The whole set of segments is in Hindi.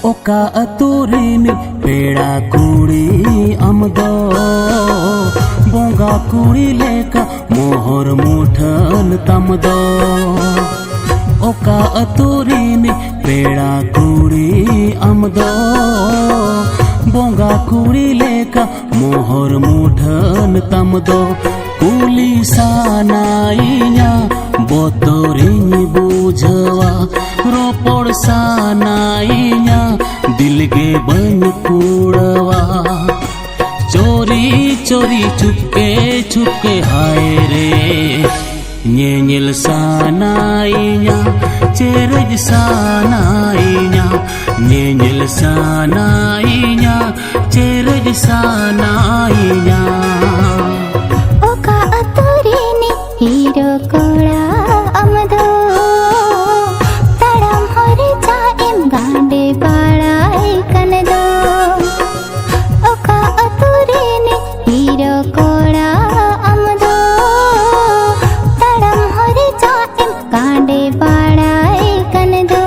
ओका अतुरी में पेड़ा कुड़ी अमदो बोंगा कुड़ी लेका मोहर मुठन तमदो। ओका अतुरी में पेड़ा कुड़ी अमदो बोंगा कुड़ी लेका मोहर मुठन तमदो। कुली सानाइया बोतोरी बुझवा रोपड़ सानाइया दिलगे बन कुड़वा। चोरी चोरी चुपके हाय रे nyel sanainya cerej sanainya nyel sanainya cerej sanainya. Oka aturini hiro kola amado tadam hore jaim gande balai kanado. Oka aturini hiro kola amado tadam hore jaim gande balai kanado.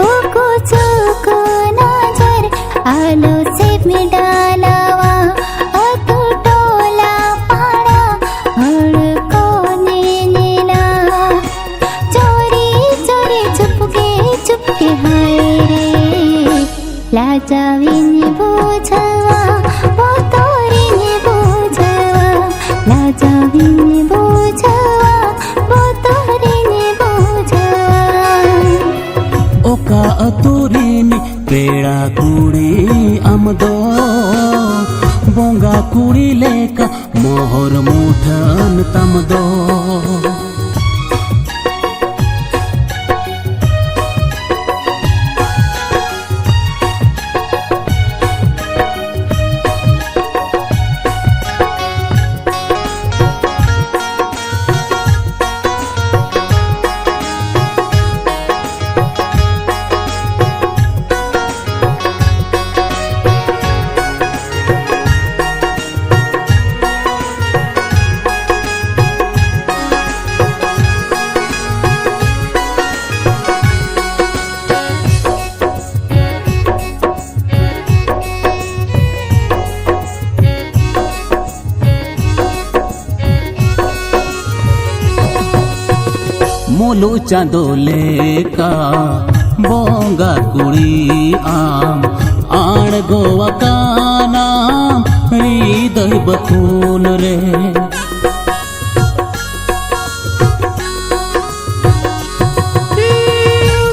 Uku chuku nazar alo se midalawa atu tola para हड़को नीला चोरी चोरी चुपके हाय रे लाजावी ने बुझवा वो तोरी ने बुझवा लाजावी ने बुझवा वो तोरी ने बुझवा. ओका अतुरी में पेड़ा कुड़ी अमदो बोंगा कुड़ी लेका मोहर मुठन तमदो. मोलू चांदोले का बोंगा कुड़ी आम आण गोवा का नाम हृदय बखून रे.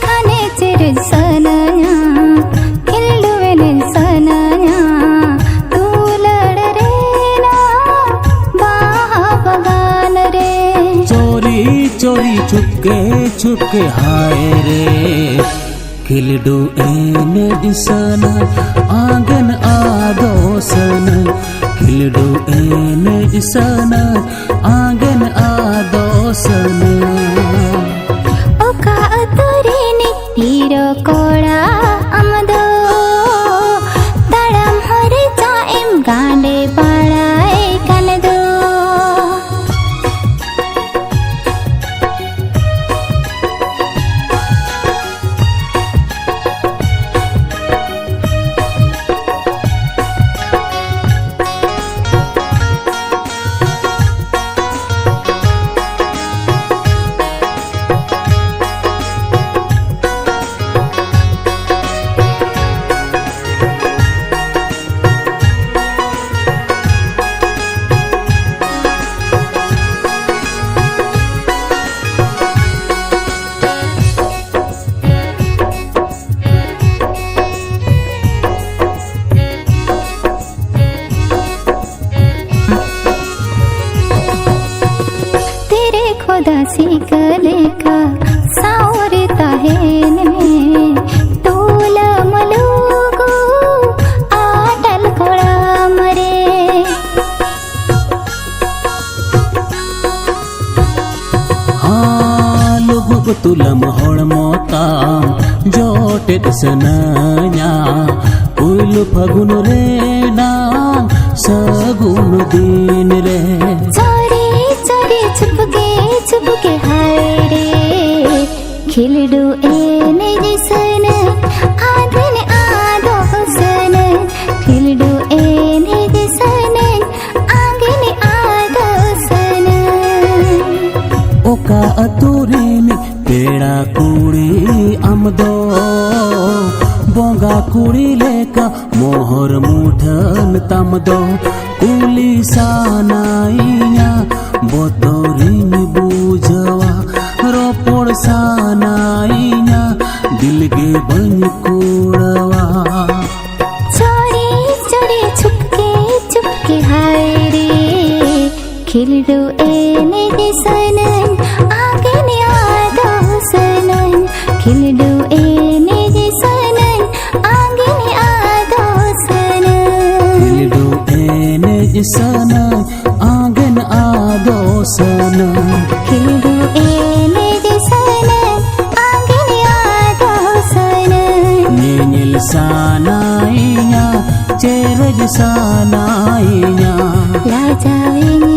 खाने चिर सनाया खिलडुवेने सनाया तू लड़ रे ना बाहा बगान रे. चोरी चोरी चुपके हाय रे खिलडू एने दिसन आंगन आदोसन खिलडू एने दिसन आंगन आदोसन. ओका अतुरीनी हीरो कोड़ा अमदो तड़म हरे जाइम गांडे बाड़ाए कनदो. सिकलेका सावरे ताहेन में तोला मलुगु आटल कोड़ा मरे lugu tulam hormotam jotet senanya ulu fagun rena sagun din re चोरी चोरी चुपके हाय रे खिलडू एने जिसन आधन आदो सन खिलडू एने जिसन आगन आदो सन oka aturin peda kuri amdo bonga kuri leka mohor muthan tamdo kuli sanainya botorin bujawa ropor sanainya dilge bany kudawa चोरी चोरी चुपके हाय रे खिलडू एने जिसन आगन आदो सन खिलडू एने जिसन आगन आदो सन dildo ene jisana agen ado sana खिलडू एने जिसन आगन आदो सन nyenyel sanainya cerej sanainya लाजावेनी